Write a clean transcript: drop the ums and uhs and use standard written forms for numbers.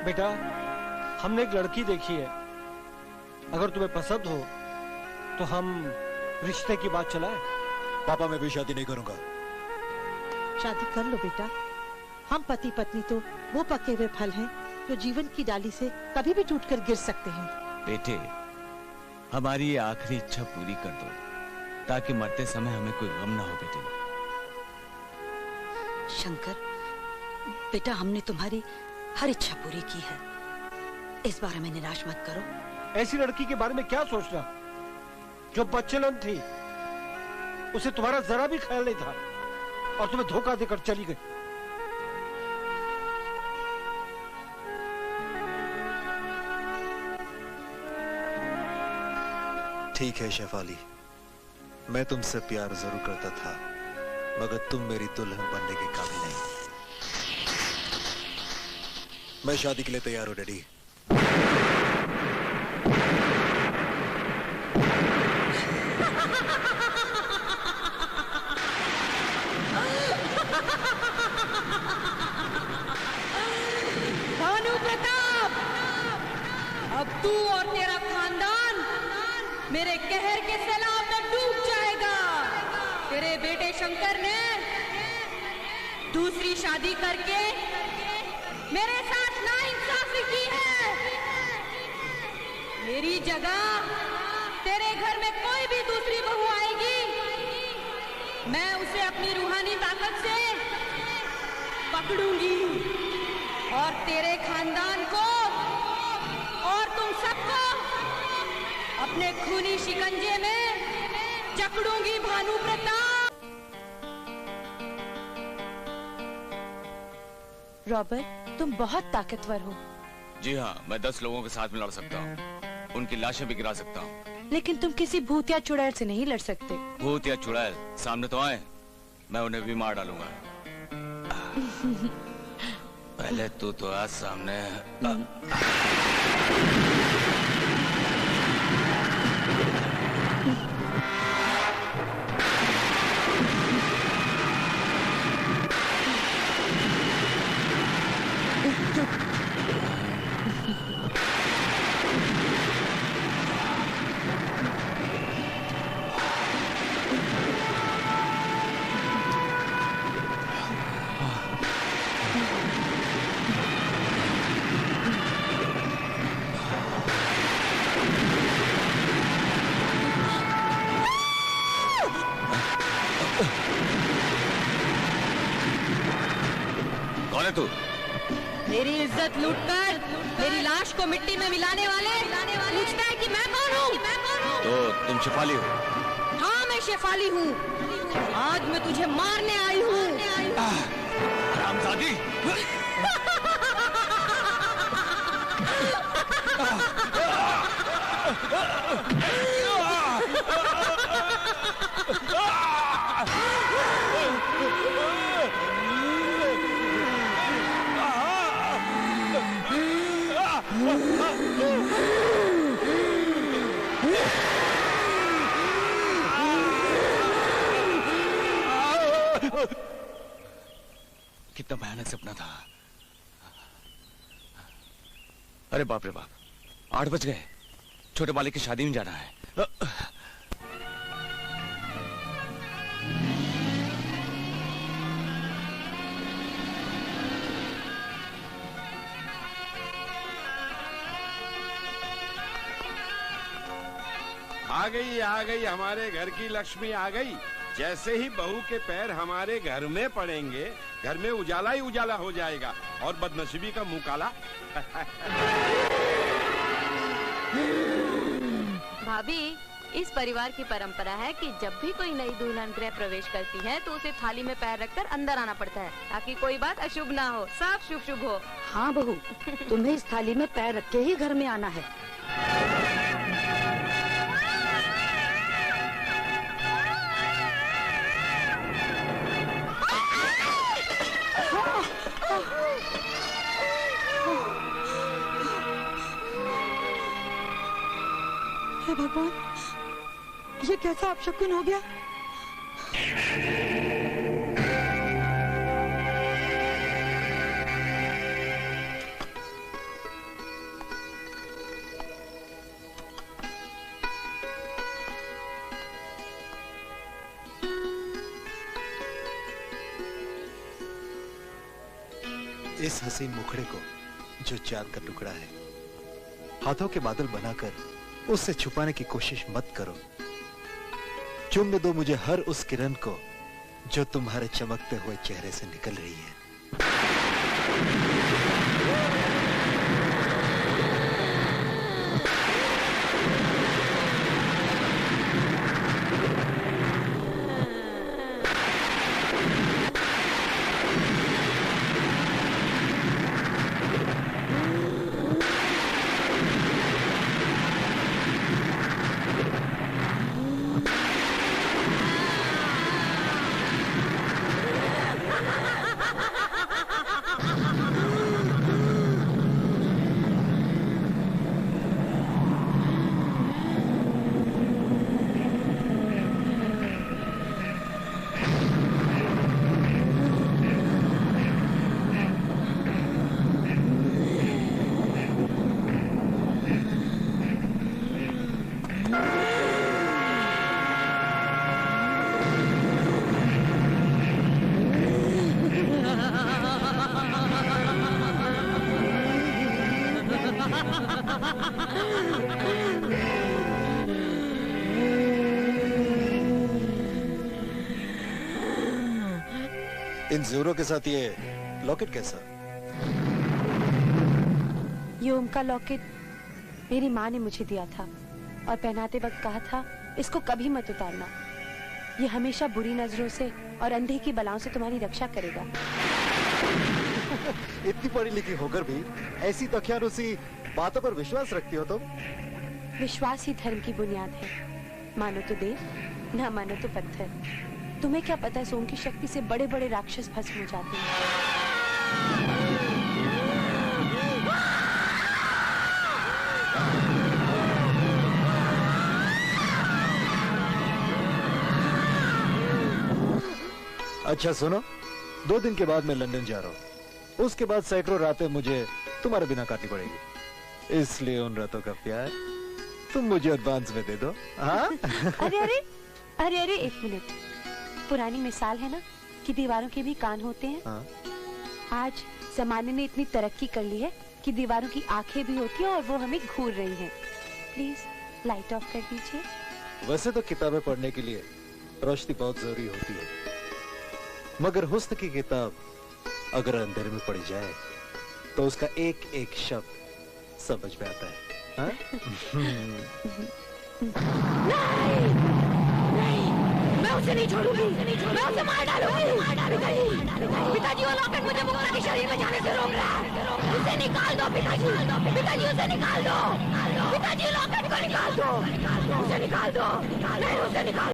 बेटा, हमने एक लड़की देखी है, अगर तुम्हें पसंद हो तो हम रिश्ते की बात चलाएं। पापा, मैं भी शादी नहीं करूंगा। शादी कर लो बेटा। हम पति पत्नी तो वो पके हुए फल हैं जो जीवन की डाली से कभी भी टूटकर गिर सकते हैं। बेटे, हमारी ये आखिरी इच्छा पूरी कर दो ताकि मरते समय हमें कोई गम ना हो। बेटे शंकर, बेटा हमने तुम्हारी हर इच्छा पूरी की है, इस बार हमें निराश मत करो। ऐसी लड़की के बारे में क्या सोचना जो बच्चेलन थी, उसे तुम्हारा जरा भी ख्याल नहीं था और तुम्हें धोखा देकर चली गई। ठीक है शेफाली, मैं तुमसे प्यार जरूर करता था, मगर तुम मेरी दुल्हन बनने के काबिल नहीं। मैं शादी के लिए तैयार हूं डैडी। भानु प्रताप, अब तू और तेरा खानदान मेरे कहर के सैलाब में डूब जाएगा। तेरे बेटे शंकर ने दूसरी शादी करके मेरे साथ नाइंसाफी की है। मेरी जगह तेरे घर में कोई भी दूसरी बहू आएगी, मैं उसे अपनी रूहानी ताकत से पकड़ूंगी और तेरे खानदान को और तुम सबको अपने खूनी शिकंजे में जकड़ूंगी। भानु प्रताप। रॉबर्ट, तुम बहुत ताकतवर हो। जी हाँ, मैं 10 लोगों के साथ में लड़ सकता हूँ, उनकी लाशें भी गिरा सकता हूँ। लेकिन तुम किसी भूत या चुड़ैल से नहीं लड़ सकते। भूत या चुड़ैल सामने तो आए, मैं उन्हें भी मार डालूंगा। पहले तू तो आज सामने। कौन है तू? मेरी इज्जत लूटकर मेरी लाश को मिट्टी में मिलाने वाले पूछता है कि मैं कौन हूँ? तो तुम शेफाली हो? हाँ, मैं शेफाली हूँ। आज मैं तुझे मारने आई हूँ। हरामजादी! कितना भयानक सपना था। अरे बाप रे बाप, 8 बज गए, छोटे बालिक की शादी में जाना है। आ गई हमारे घर की लक्ष्मी आ गई। जैसे ही बहू के पैर हमारे घर में पड़ेंगे, घर में उजाला ही उजाला हो जाएगा और बदनसीबी का मुंह काला। भाभी, इस परिवार की परंपरा है कि जब भी कोई नई दुल्हन गृह प्रवेश करती है तो उसे थाली में पैर रखकर अंदर आना पड़ता है ताकि कोई बात अशुभ ना हो, सब शुभ शुभ हो। हाँ बहू, तुम्हें इस थाली में पैर रख के ही घर में आना है। हे भगवान, ये कैसा अपशकुन हो गया? इस हसीन मुखड़े को जो चांद का टुकड़ा है, हाथों के बादल बनाकर उससे छुपाने की कोशिश मत करो। चुम्ने दो मुझे हर उस किरण को जो तुम्हारे चमकते हुए चेहरे से निकल रही है। इन ज़ीरो के साथ ये लॉकेट कैसा? ये ओम का लॉकेट मेरी माँ ने मुझे दिया था और पहनाते वक्त कहा था इसको कभी मत उतारना। ये हमेशा बुरी नजरों से और अंधे की बलाओं से तुम्हारी रक्षा करेगा। इतनी पढ़ी लिखी होकर भी ऐसी दख्यानुसी बातों पर विश्वास रखती हो तुम? विश्वास ही धर्म की बुनियाद है। मानो तो देव, ना मानो तो पत्थर। तुम्हें क्या पता सोम की शक्ति से बड़े बड़े राक्षस भस्म हो जाते हैं। अच्छा सुनो, 2 दिन के बाद मैं लंदन जा रहा हूँ। उसके बाद सैकड़ों रातें मुझे तुम्हारे बिना काटनी पड़ेगी। इसलिए उन रातों का प्यार तुम मुझे एडवांस में दे दो। हाँ? अरे अरे अरे अरे, एक मिनट। पुरानी मिसाल है ना कि दीवारों के भी कान होते हैं। हाँ? आज जमाने ने इतनी तरक्की कर ली है कि दीवारों की आंखें भी होती हैं और वो हमें घूर रही हैं। प्लीज लाइट ऑफ कर दीजिए। वैसे तो किताबें पढ़ने के लिए रोशनी बहुत जरूरी होती है, मगर हुस्न की किताब अगर अंधेरे में पढ़ी जाए तो उसका एक एक शब्द समझ में आता है। हाँ? मैं उसे नहीं छोड़ूंगी, मैं उसे मार डालूंगी। पिताजी, वो लॉकेट मुझे मुक्ता के शरीर में जाने से रोक रहा है। उसे निकाल दो पिताजी, पिताजी उसे निकाल दो। पिताजी लॉकेट को निकाल दो, उसे निकाल दो, नहीं उसे निकाल